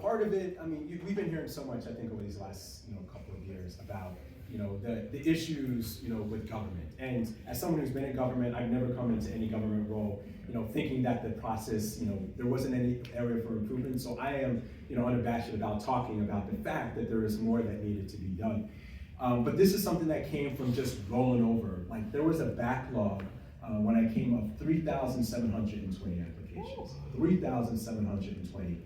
part of it, I mean, we've been hearing so much, I think, over these last, couple of years about, the issues, with government. And as someone who's been in government, I've never come into any government role, thinking that the process, there wasn't any area for improvement. So I am, unabashed about talking about the fact that there is more that needed to be done. But this is something that came from just rolling over. Like, there was a backlog when I came up, 3,720 applications, 3,720.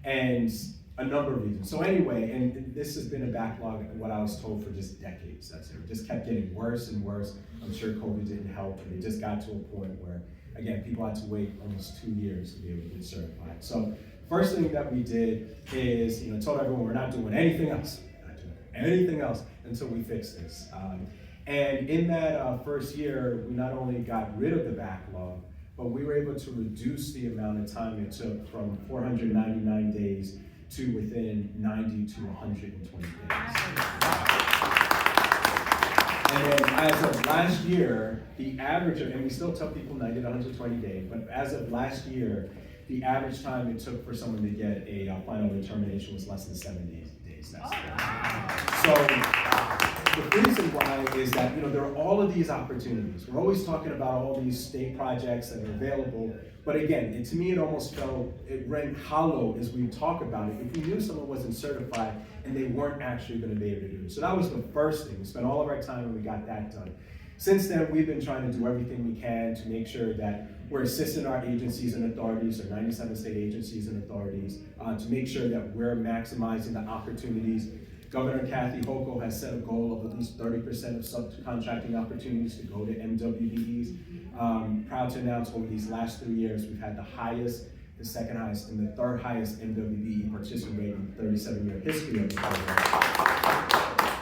And a number of reasons. So anyway, and this has been a backlog, what I was told, for just decades. That's it. It just kept getting worse and worse. I'm sure COVID didn't help, and it just got to a point where, again, people had to wait almost 2 years to be able to get certified. So first thing that we did is, told everyone we're not doing anything else, until we fix this. And in that first year, we not only got rid of the backlog, but we were able to reduce the amount of time it took from 499 days to within 90 to 120 days. And then as of last year, the average, and we still tell people 90 to 120 days, but as of last year, the average time it took for someone to get a final determination was less than 7 days. So the reason why is that, there are all of these opportunities. We're always talking about all these state projects that are available, but again, to me, it almost felt, it rang hollow as we talk about it if we knew someone wasn't certified and they weren't actually going to be able to do it. So that was the first thing. We spent all of our time and we got that done. Since then, we've been trying to do everything we can to make sure that we're assisting our agencies and authorities, our 97 state agencies and authorities, to make sure that we're maximizing the opportunities. Governor Kathy Hochul has set a goal of at least 30% of subcontracting opportunities to go to MWBDs. Proud to announce over these last 3 years, we've had the highest, the second highest, and the third highest MWBD participation rate in the 37-year history of the program.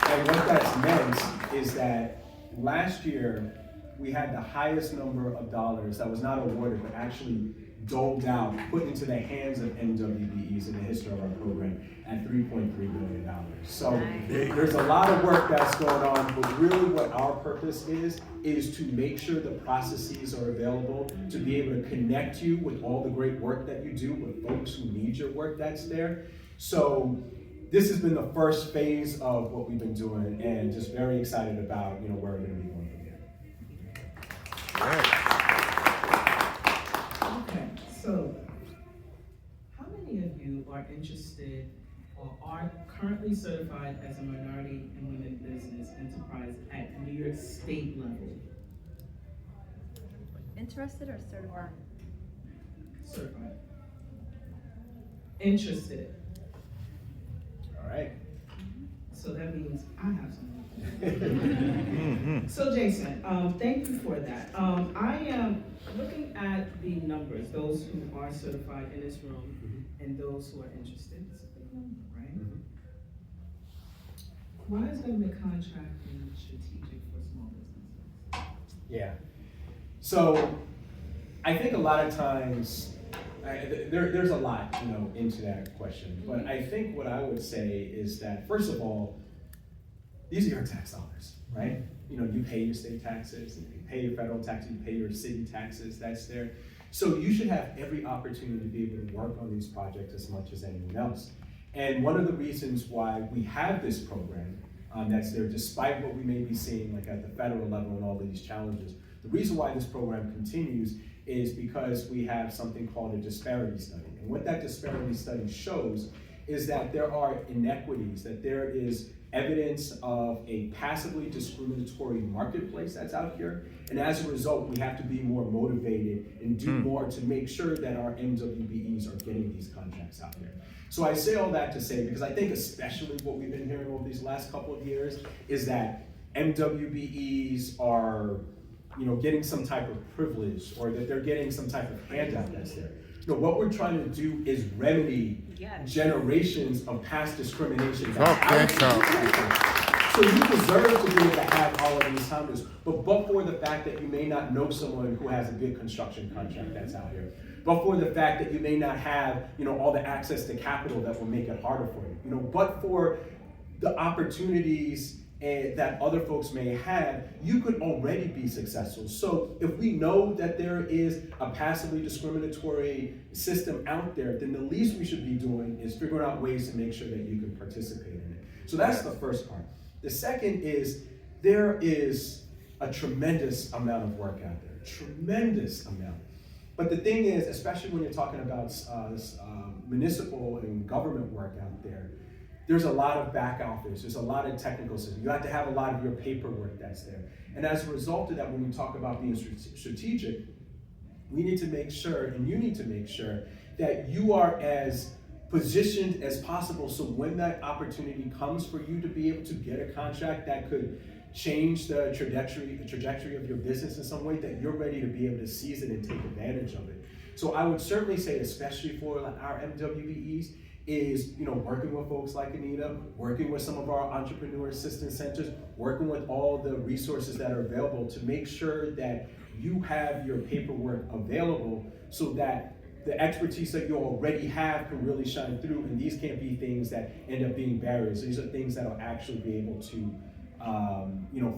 And what that's meant is that last year, we had the highest number of dollars that was not awarded, but actually doled out, put into the hands of MWBEs in the history of our program at $3.3 billion. So there's a lot of work that's going on, but really what our purpose is to make sure the processes are available, to be able to connect you with all the great work that you do with folks who need your work that's there. So this has been the first phase of what we've been doing, and just very excited about, where we're going to be going from here. Okay, so how many of you are interested or are currently certified as a minority and women business enterprise at New York State level? Interested or certified? Certified. Interested. All right. So that means I have some. So Jason, thank you for that. I am looking at the numbers, those who are certified in this room and those who are interested. It's a big number, right? Why is government contracting strategic for small businesses? Yeah. So I think a lot of times, there's a lot, into that question. But I think what I would say is that, first of all, these are your tax dollars, right? You pay your state taxes, and you pay your federal taxes, you pay your city taxes, that's there. So you should have every opportunity to be able to work on these projects as much as anyone else. And one of the reasons why we have this program that's there, despite what we may be seeing like at the federal level and all of these challenges, the reason why this program continues is because we have something called a disparity study. And what that disparity study shows is that there are inequities, that there is evidence of a passively discriminatory marketplace that's out here. And as a result, we have to be more motivated and do more to make sure that our MWBEs are getting these contracts out there. So I say all that to say, because I think especially what we've been hearing over these last couple of years is that MWBEs are getting some type of privilege, or that they're getting some type of handout that's there. What we're trying to do is remedy generations of past discrimination. So you deserve to be able to have all of these standards, but for the fact that you may not know someone who has a big construction contract that's out here, but for the fact that you may not have, all the access to capital that will make it harder for you, but for the opportunities that other folks may have, you could already be successful. So if we know that there is a passively discriminatory system out there, then the least we should be doing is figuring out ways to make sure that you can participate in it. So that's the first part. The second is there is a tremendous amount of work out there, tremendous amount. But the thing is, especially when you're talking about municipal and government work out there, there's a lot of back office, there's a lot of technical system. You have to have a lot of your paperwork that's there. And as a result of that, when we talk about being strategic, we need to make sure, and you need to make sure, that you are as positioned as possible so when that opportunity comes for you to be able to get a contract that could change the trajectory of your business in some way, that you're ready to be able to seize it and take advantage of it. So I would certainly say, especially for our MWBEs, is working with folks like Anita, working with some of our entrepreneur assistance centers, working with all the resources that are available to make sure that you have your paperwork available so that the expertise that you already have can really shine through, and these can't be things that end up being barriers. These are things that will actually be able to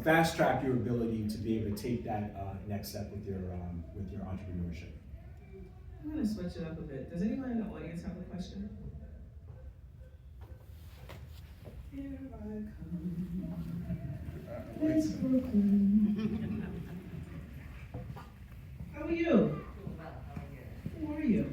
fast track your ability to be able to take that next step with your entrepreneurship. I'm going to switch it up a bit. Does anyone in the audience have a question? Here I come. It's Brooklyn. How are you? Well, how are you? Who are you?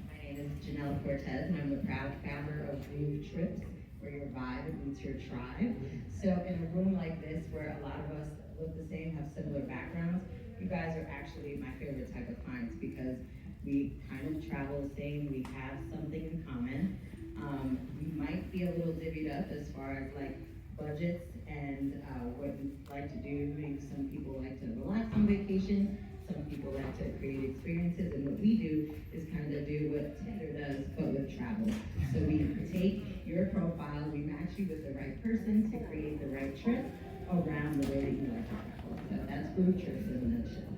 My name is Janelle Cortez, and I'm the proud founder of Groove Trips, where your vibe meets your tribe. So in a room like this, where a lot of us look the same, have similar backgrounds, you guys are actually my favorite type of clients because we kind of travel the same, we have something in common. We might be a little divvied up as far as like budgets and what we like to do. Maybe some people like to relax on vacation, some people like to create experiences, and what we do is kind of do what Taylor does, but with travel. So we take your profile, we match you with the right person to create the right trip around the way that you like to travel. So that's Groove Trips in a nutshell.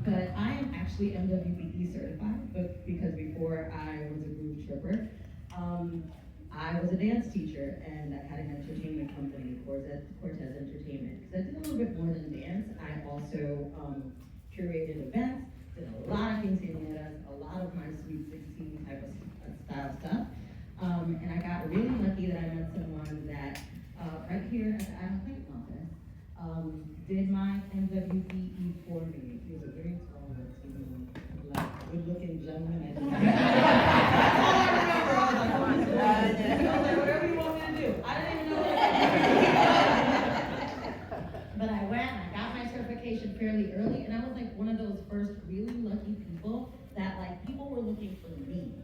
But I am actually MWBD certified, but because before I was a Groove Tripper, I was a dance teacher and I had an entertainment company, Cortez Entertainment. Because I did a little bit more than dance. I also curated events, did a lot of quinceañeras, a lot of my Sweet 16 type of style stuff. And I got really lucky that I met someone that right here at the Adam Clayton office did my MWBE for me. He was a very tall, Latino, black, good-looking gentleman. Whatever you want me to do. I didn't even know that. But I went and I got my certification fairly early, and I was like one of those first really lucky people that like people were looking for me.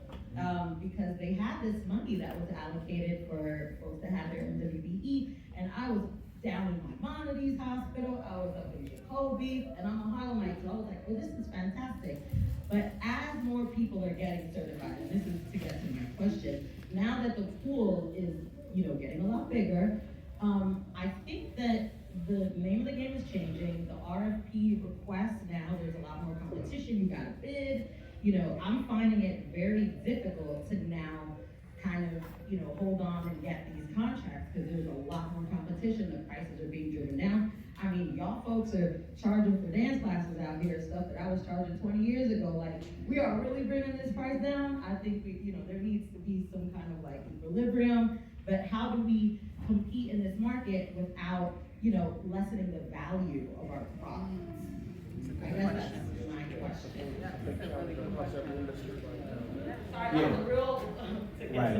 Because they had this money that was allocated for folks that had their MWBE, and I was down in Maimonides Hospital, I was up in Jacoby, and I'm a Harlemite, so I was like, oh, this is fantastic. But as more people are getting certified, and this is to get to my question, now that the pool is, getting a lot bigger, I think that the name of the game is changing. The RFP requests now, there's a lot more competition, you gotta bid. I'm finding it very difficult to now kind of, hold on and get these contracts because there's a lot more competition. The prices are being driven down. I mean, y'all folks are charging for dance classes out here, stuff that I was charging 20 years ago. Like, we are really bringing this price down. I think there needs to be some kind of like equilibrium. But how do we compete in this market without, lessening the value of our products? I guess that's my question. Sorry, that was a real. Right.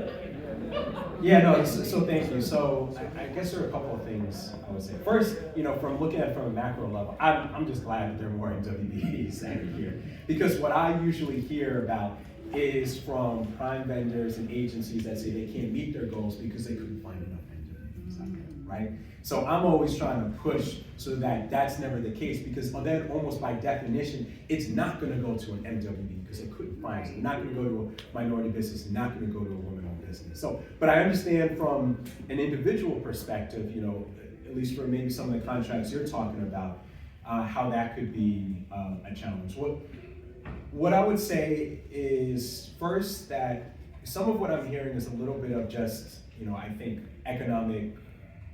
Yeah, no, so thank you. So I guess there are a couple of things I would say. First, from looking at it from a macro level, I'm just glad that there are more MWBEs out here. Because what I usually hear about is from prime vendors and agencies that say they can't meet their goals because they couldn't find enough MWBEs out there, right? So I'm always trying to push so that that's never the case, because then almost by definition, it's not gonna go to an MWB because they couldn't find it. It's not gonna go to a minority business, not gonna go to a woman-owned business. So, but I understand from an individual perspective, at least for maybe some of the contracts you're talking about, how that could be a challenge. What I would say is first that some of what I'm hearing is a little bit of just, I think economic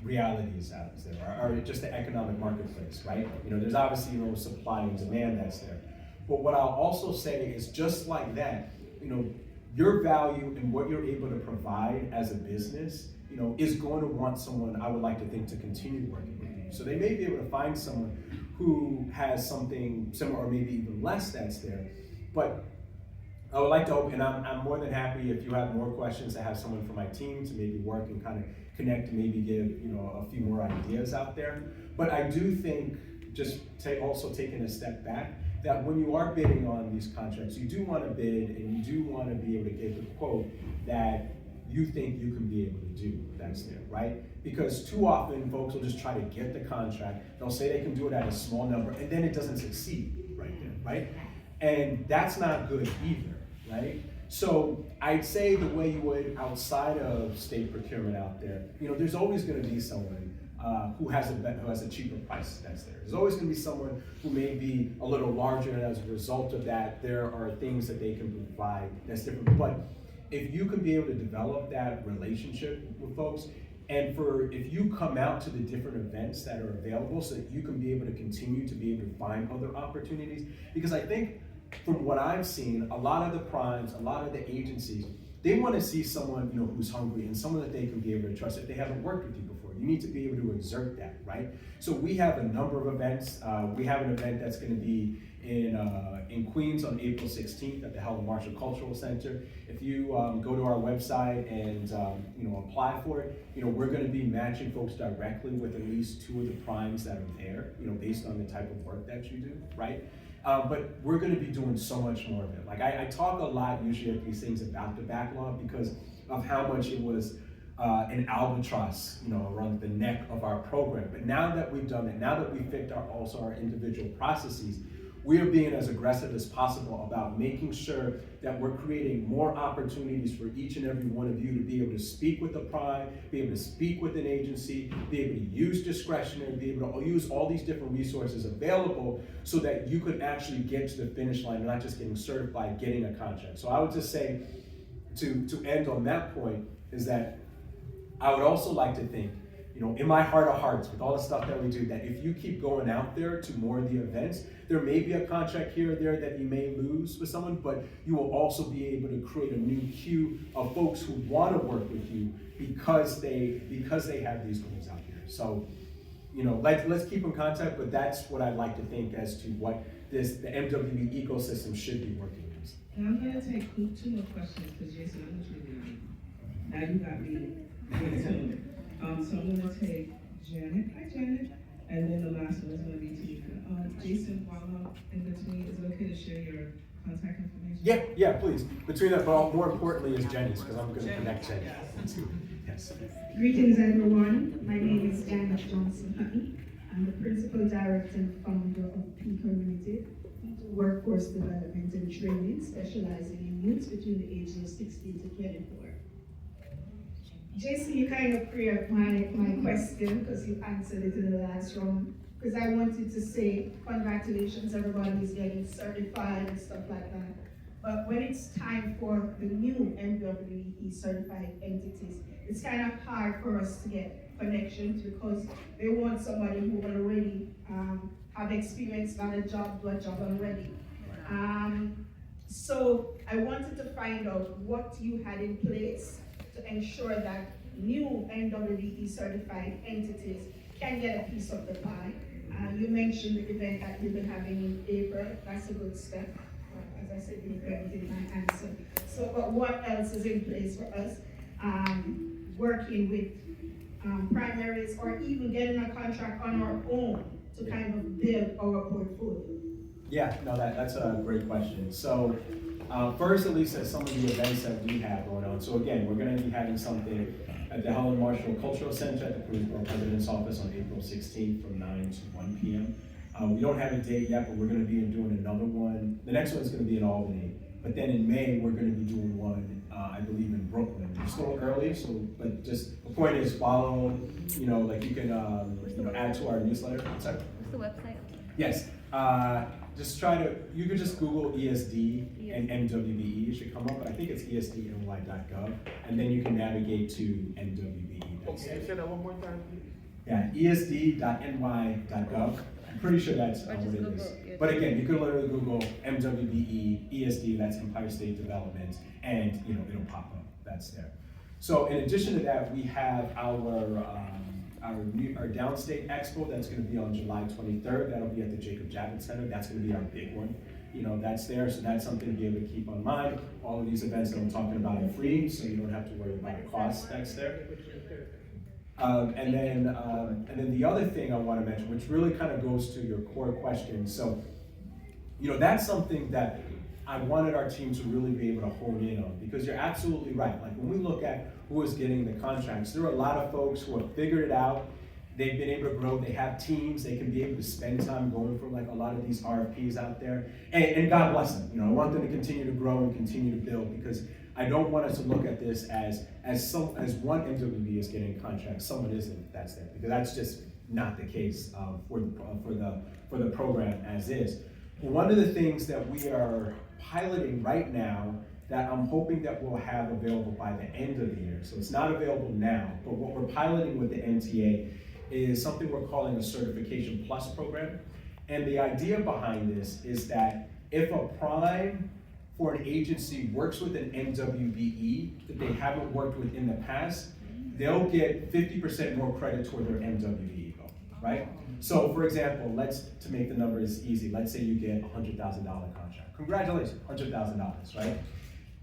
realities out there, or just the economic marketplace, right? You know, there's obviously, you know, supply and demand that's there. But what I'll also say is just like that, you know, your value and what you're able to provide as a business, you know, is going to want someone, I would like to think, to continue working with you. So they may be able to find someone who has something similar or maybe even less that's there. But I would like to open, and I'm more than happy if you have more questions to have someone from my team to maybe work and kind of connect and maybe give, you know, a few more ideas out there. But I do think, just also taking a step back, that when you are bidding on these contracts, you do want to bid and you do want to be able to give a quote that you think you can be able to do that's there, right? Because too often folks will just try to get the contract, they'll say they can do it at a small number, and then it doesn't succeed right there, right? And that's not good either, right? So I'd say the way you would outside of state procurement out there, you know, there's always going to be someone who has a cheaper price that's there. There's always going to be someone who may be a little larger, and as a result of that, there are things that they can provide that's different. But if you can be able to develop that relationship with folks, and if you come out to the different events that are available so that you can be able to continue to be able to find other opportunities, because I think from what I've seen, a lot of the primes, a lot of the agencies, they want to see someone, you know, who's hungry and someone that they can be able to trust if they haven't worked with you before. You need to be able to exert that, right? So we have a number of events. We have an event that's going to be in Queens on April 16th at the Helen Marshall Cultural Center. If you go to our website and you know, apply for it, you know, we're going to be matching folks directly with at least 2 of the primes that are there, you know, based on the type of work that you do, right? But we're going to be doing so much more of it. Like I talk a lot usually at these things about the backlog because of how much it was an albatross, you know, around the neck of our program. But now that we've done it, now that we've fixed also our individual processes, we are being as aggressive as possible about making sure that we're creating more opportunities for each and every one of you to be able to speak with a prime, be able to speak with an agency, be able to use discretionary, be able to use all these different resources available so that you could actually get to the finish line, not just getting certified, getting a contract. So I would just say, to end on that point, is that I would also like to think, you know, in my heart of hearts, with all the stuff that we do, that if you keep going out there to more of the events, there may be a contract here or there that you may lose with someone, but you will also be able to create a new queue of folks who want to work with you because they have these goals out here. So, you know, let's keep in contact, but that's what I'd like to think as to what the MWB ecosystem should be working as. And I'm going to take 2 more questions because Jason, I'm going to leave. Now you got me in tune. So I'm going to take Janet. Hi, Janet. And then the last one is going to be Tamika. Jason, while I'm in between, is it okay to share your contact information? Yeah, please. Between that, but more importantly is Jenny's, because I'm going to connect Jenny. Yes. Greetings, everyone. My name is Janet Johnson-Hutton. I'm the Principal Director and Founder of Peak Limited, Workforce Development and Training, specializing in youths between the ages of 16 to 24. Jason, you kind of preempted my question because you answered it in the last round. Because I wanted to say congratulations, everybody who's getting certified and stuff like that. But when it's time for the new MWBD certified entities, it's kind of hard for us to get connections because they want somebody who will already have experience, not a job, do a job already. So I wanted to find out what you had in place to ensure that new MWBD certified entities can get a piece of the pie. You mentioned the event that you've been having in April. That's a good step. As I said, you credited my answer. So, but what else is in place for us? Working with primaries or even getting a contract on our own to kind of build our portfolio? Yeah, no, that's a great question. So first, at least at some of the events that we have going on. So again, we're going to be having something at the Helen Marshall Cultural Center at the Queensborough President's Office on April 16th from 9 to 1 p.m. We don't have a date yet, but we're going to be doing another one. The next one is going to be in Albany. But then in May, we're going to be doing one, I believe, in Brooklyn. It's still early, so but just the point is follow, you know, like you can add to our newsletter. Sorry? What's the website? Yes. Just you can just Google ESD and MWBE, it should come up, but I think it's esdny.gov, and then you can navigate to MWBE. Okay, say that one more time, please. Yeah, esd.ny.gov. I'm pretty sure that's what it is. But again, you could literally Google MWBE, ESD, that's Empire State Development, and it'll pop up. That's there. So in addition to that, we have our Downstate Expo that's going to be on July 23rd. That'll be at the Jacob Javits Center. That's going to be our big one. That's there, so that's something to be able to keep in mind. All of these events that I'm talking about are free, so you don't have to worry about the cost that's there. And then the other thing I want to mention, which really kind of goes to your core question. So, that's something that I wanted our team to really be able to hone in on, because you're absolutely right. Like when we look at who is getting the contracts, there are a lot of folks who have figured it out. They've been able to grow, they have teams, they can be able to spend time going for like a lot of these RFPs out there. And God bless them. I want them to continue to grow and continue to build, because I don't want us to look at this as one MWB is getting contracts, someone isn't, that's there. Because that's just not the case for the program as is. One of the things that we are piloting right now that I'm hoping that we'll have available by the end of the year. So it's not available now, but what we're piloting with the MTA is something we're calling a Certification Plus program. And the idea behind this is that if a prime for an agency works with an MWBE that they haven't worked with in the past, they'll get 50% more credit toward their MWBE goal, right? So for example, to make the numbers easy, let's say you get a $100,000 contract. Congratulations, $100,000, right?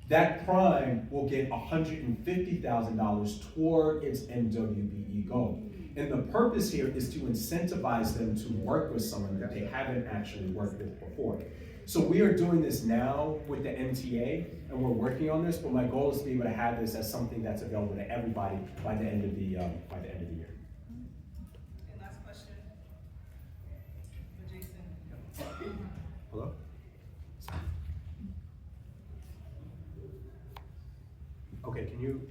That prime will get $150,000 toward its MWBE goal. And the purpose here is to incentivize them to work with someone that they haven't actually worked with before. So we are doing this now with the MTA, and we're working on this, but my goal is to be able to have this as something that's available to everybody by the end of the year. And last question for Jason. Hello? Okay, can you,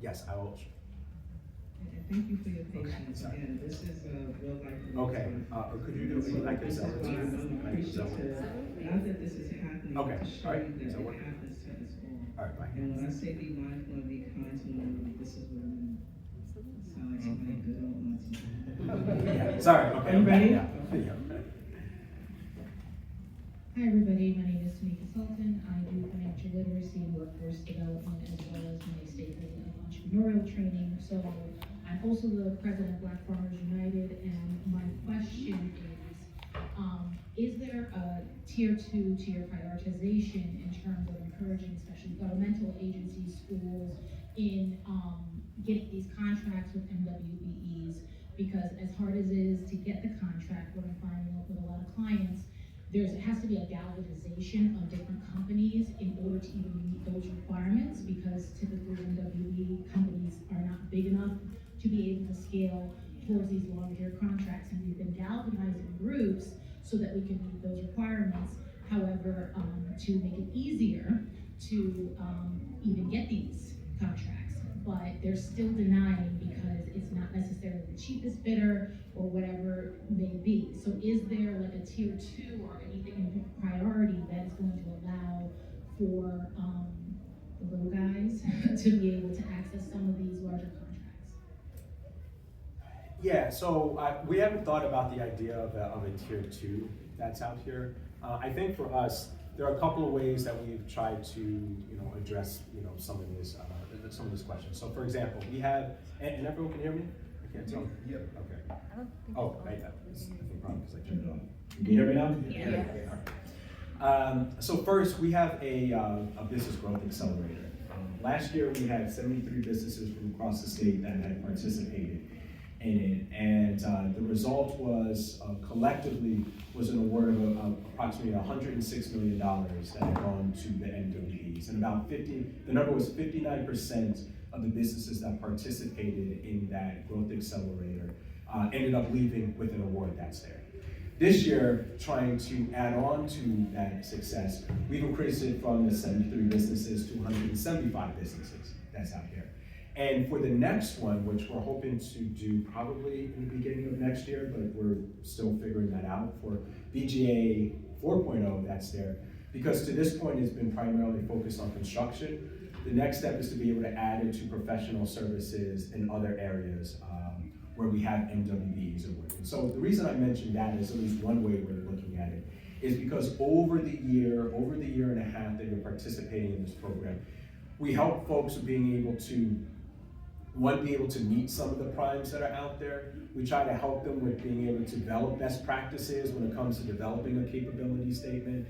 yes, I will. And thank you for your patience. Again, this is a real life. Okay, could you do it like this? I'm appreciative, not that this is happening, Okay, to show all right. you that So it what- happens to us all. All right, bye. And when I say be mindful and be kind to one another, this is what I mean. Sound like somebody good old auntie. Yeah, sorry, okay. Are you ready? Yeah. Hi everybody, my name is Tamika Sultan. I do financial literacy and workforce development as well as my state entrepreneurial training. So I'm also the president of Black Farmers United, and my question is there a tier 2 to your prioritization in terms of encouraging especially governmental agencies, schools in getting these contracts with MWBEs? Because as hard as it is to get the contract, what I'm finding with a lot of clients, it has to be a galvanization of different companies in order to even meet those requirements, because typically MWB companies are not big enough to be able to scale towards these larger contracts, and we've been galvanizing groups so that we can meet those requirements. However, to make it easier to even get these contracts, but they're still denying because it's not necessarily the cheapest bidder or whatever may be. So is there like a tier 2 or anything in priority that is going to allow for the little guys to be able to access some of these larger contracts? Yeah, so we haven't thought about the idea of a tier 2 that's out here. I think for us, there are a couple of ways that we've tried to address some of this questions. So for example, we have, and everyone can hear me? I can't tell. Yeah. Okay. Oh, I think probably because I turned it on. Can you hear me now? Yeah. Okay, all right. So first, we have a business growth accelerator. Last year, we had 73 businesses from across the state that had participated in it, and the result was collectively was an award of approximately $106 million that had gone to the MWBs, and the number was 59% of the businesses that participated in that growth accelerator ended up leaving with an award that's there. This year, trying to add on to that success, we've increased it from the 73 businesses to 175 businesses that's out there. And for the next one, which we're hoping to do probably in the beginning of next year, but we're still figuring that out, for BGA 4.0 that's there, because to this point it's been primarily focused on construction. the next step is to be able to add it to professional services in other areas where we have MWBDs are working. So the reason I mentioned that is at least one way we're looking at it is because over the year and a half that you're participating in this program, we help folks with being able to, one, be able to meet some of the primes that are out there. We try to help them with being able to develop best practices when it comes to developing a capability statement,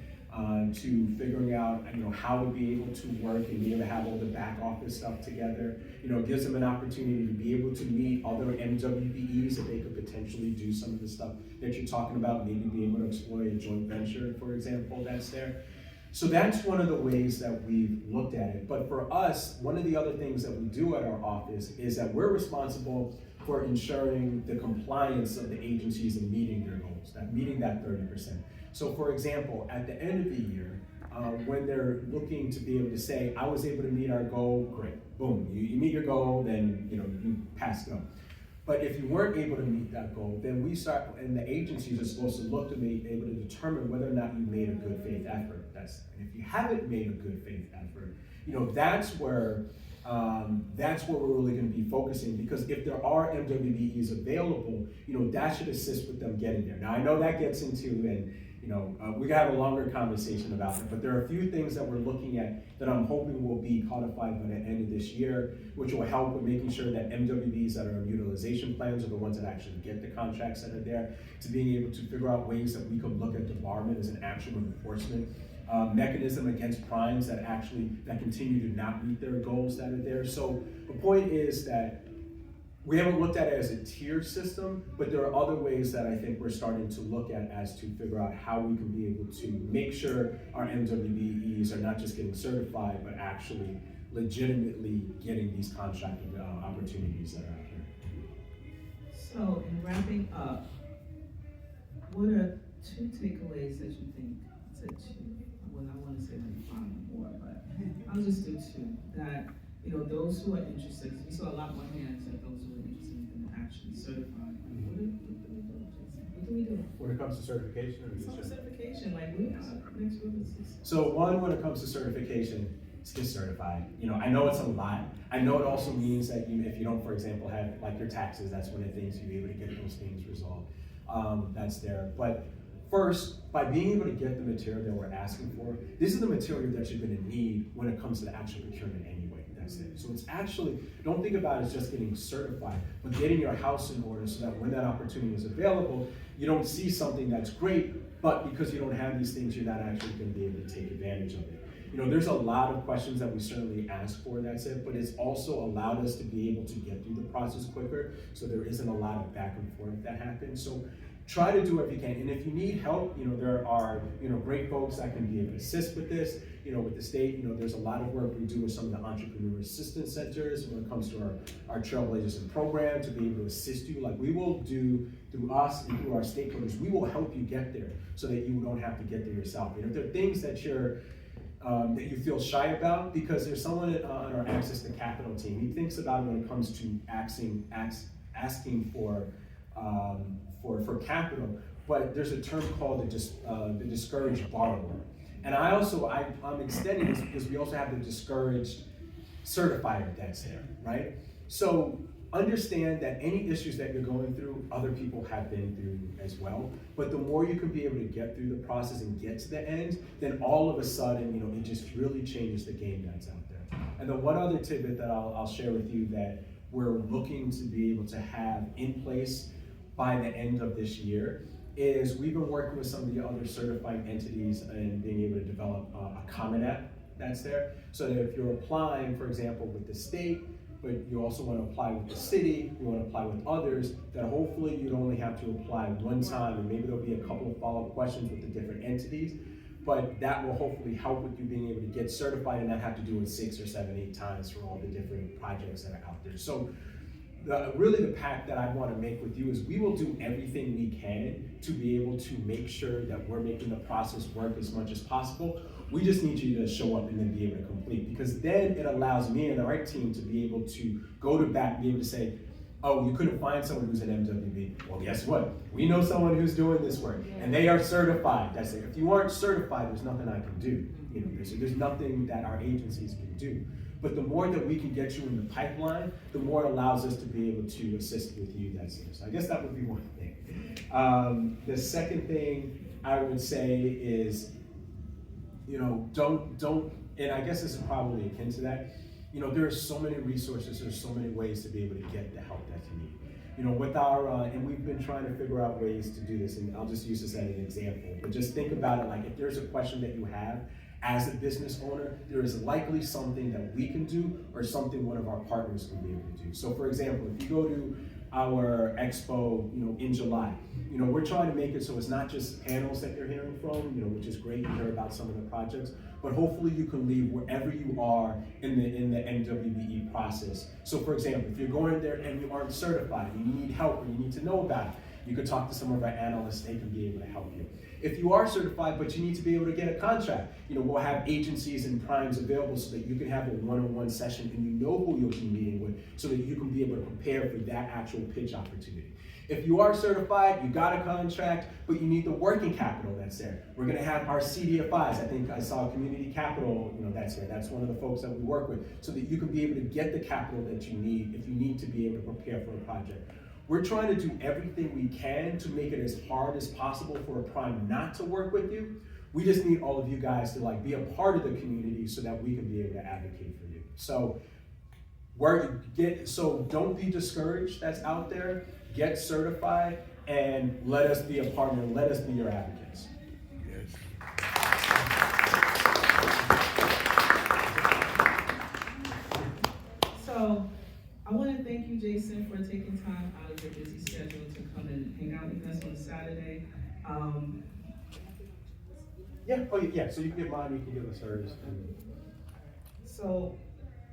to figuring out, how to be able to work and be able to have all the back office stuff together. It gives them an opportunity to be able to meet other MWBEs that they could potentially do some of the stuff that you're talking about, maybe be able to explore a joint venture, for example, that's there. So that's one of the ways that we've looked at it. But for us, one of the other things that we do at our office is that we're responsible for ensuring the compliance of the agencies in meeting their goals, meeting that 30%. So for example, at the end of the year, when they're looking to be able to say, I was able to meet our goal, great, boom, you meet your goal, then you pass go. But if you weren't able to meet that goal, then we start, and the agencies are supposed to look to be able to determine whether or not you made a good faith effort. And if you haven't made a good faith effort, that's where we're really going to be focusing, because if there are MWBEs available, that should assist with them getting there. Now I know that gets into, and we got a longer conversation about it, but there are a few things that we're looking at that I'm hoping will be codified by the end of this year, which will help with making sure that MWBs that are on utilization plans are the ones that actually get the contracts that are there, to being able to figure out ways that we could look at debarment as an actual enforcement mechanism against primes that continue to not meet their goals that are there. So the point is that we haven't looked at it as a tier system, but there are other ways that I think we're starting to look at as to figure out how we can be able to make sure our MWBEs are not just getting certified, but actually legitimately getting these contracted opportunities that are out here. So in wrapping up, what are 2 takeaways that you think, I want to say maybe 5 more, but I'll just do 2. That, those who are interested, we saw a lot more hands at those who are interested in actually certifying. What do we do? When it comes to certification, or Some certification, like we next releases. So one, when it comes to certification, it's get certified. I know it's a lot. I know it also means that if you don't, for example, have like your taxes, that's one of the things you'll be able to get those things resolved. That's there. But first, by being able to get the material that we're asking for, this is the material that you're going to need when it comes to the actual procurement anyway. That's it. So it's actually, don't think about it as just getting certified, but getting your house in order so that when that opportunity is available, you don't see something that's great, but because you don't have these things, you're not actually going to be able to take advantage of it. There's a lot of questions that we certainly ask for, that's it, but it's also allowed us to be able to get through the process quicker, so there isn't a lot of back and forth that happens. So try to do what you can, and if you need help, there are great folks that can be able to assist with this. With the state, there's a lot of work we do with some of the entrepreneur assistance centers when it comes to our Trailblazers and program to be able to assist you. Like we will do through us and through our stakeholders, we will help you get there so that you don't have to get there yourself. If there are things that that you feel shy about, because there's someone on our Access to Capital team, he thinks about it when it comes to asking for capital, but there's a term called the discouraged borrower. And I'm extending this because we also have the discouraged certifier that's there, right? So understand that any issues that you're going through, other people have been through as well. But the more you can be able to get through the process and get to the end, then all of a sudden, it just really changes the game that's out there. And then one other tidbit that I'll share with you that we're looking to be able to have in place by the end of this year is we've been working with some of the other certifying entities and being able to develop a common app that's there. So that if you're applying, for example, with the state, but you also want to apply with the city, you want to apply with others, that hopefully you'd only have to apply one time, and maybe there'll be a couple of follow-up questions with the different entities, but that will hopefully help with you being able to get certified and not have to do it 6 or 7, 8 times for all the different projects that are out there. So really the pact that I want to make with you is we will do everything we can to be able to make sure that we're making the process work as much as possible. We just need you to show up and then be able to complete, because then it allows me and the right team to be able to go to bat and be able to say, oh, you couldn't find someone who's an MWB. Well, guess what? We know someone who's doing this work, and they are certified. That's it. If you aren't certified, there's nothing I can do. There's nothing that our agencies can do. But the more that we can get you in the pipeline, the more it allows us to be able to assist with you that's there. So I guess that would be one thing. The second thing I would say is, don't, and I guess this is probably akin to that, there are so many resources, there's so many ways to be able to get the help that you need. With our, and we've been trying to figure out ways to do this, and I'll just use this as an example, but just think about it like if there's a question that you have as a business owner, there is likely something that we can do or something one of our partners can be able to do. So for example, if you go to our expo, in July, we're trying to make it so it's not just panels that you're hearing from, which is great, you hear about some of the projects, but hopefully you can leave wherever you are in the MWBD process. So for example, if you're going there and you aren't certified, and you need help or you need to know about it, you could talk to some of our analysts, they can be able to help you. If you are certified, but you need to be able to get a contract, we'll have agencies and primes available so that you can have a one-on-one session and you know who you'll be meeting with so that you can be able to prepare for that actual pitch opportunity. If you are certified, you got a contract, but you need the working capital that's there. We're gonna have our CDFIs. I think I saw Community Capital, that's there. That's one of the folks that we work with so that you can be able to get the capital that you need if you need to be able to prepare for a project. We're trying to do everything we can to make it as hard as possible for a prime not to work with you. We just need all of you guys to be a part of the community so that we can be able to advocate for you. So, don't be discouraged that's out there. Get certified and let us be a partner. Let us be your advocates. Yes. So, I want to thank you, Jason, for taking time out of your busy schedule to come and hang out with us on Saturday. Yeah, so you can get mine, you can give us hers. So,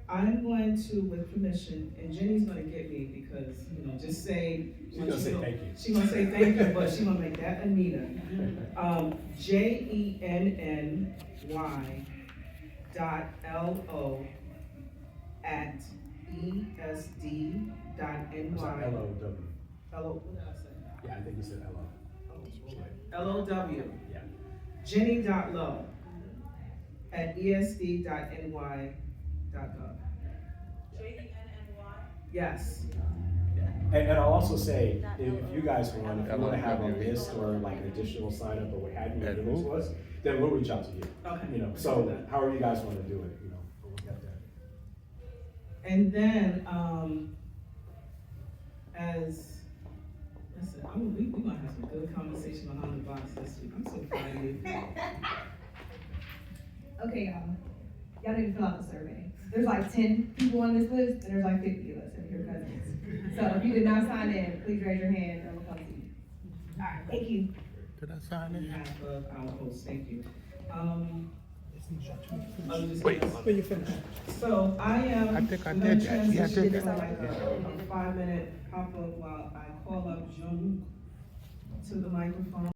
I'm going to, with permission, and Jenny's going to get me because, just say. She's going to say thank you. She's going to say thank you, but she's going to make that Anita. JENNY.LO@ESD.NY. L-O-W. What did I say? Yeah, I think you said L-O. LOW. Yeah. Jenny.low@esd.ny.gov. Yes. And I'll also say, if you guys want, if you want to have a list or an additional sign up or what have you, give it to us, then we'll reach out to you. Okay. So however you guys want to do it, we'll get there. And then, we're gonna have some good conversation behind the box this week. I'm so proud of you. Okay, y'all need to fill out the survey. There's like 10 people on this list, and there's like 50 of us and your cousins. So if you did not sign in, please raise your hand and we'll come to you. All right, thank you. Did I sign On in? behalf of our host, thank you. Wait. When you finish. So I am. I think I we're gonna did that. Yeah, I did transition that. to like a 5-minute pop-up while I call up Jean to the microphone.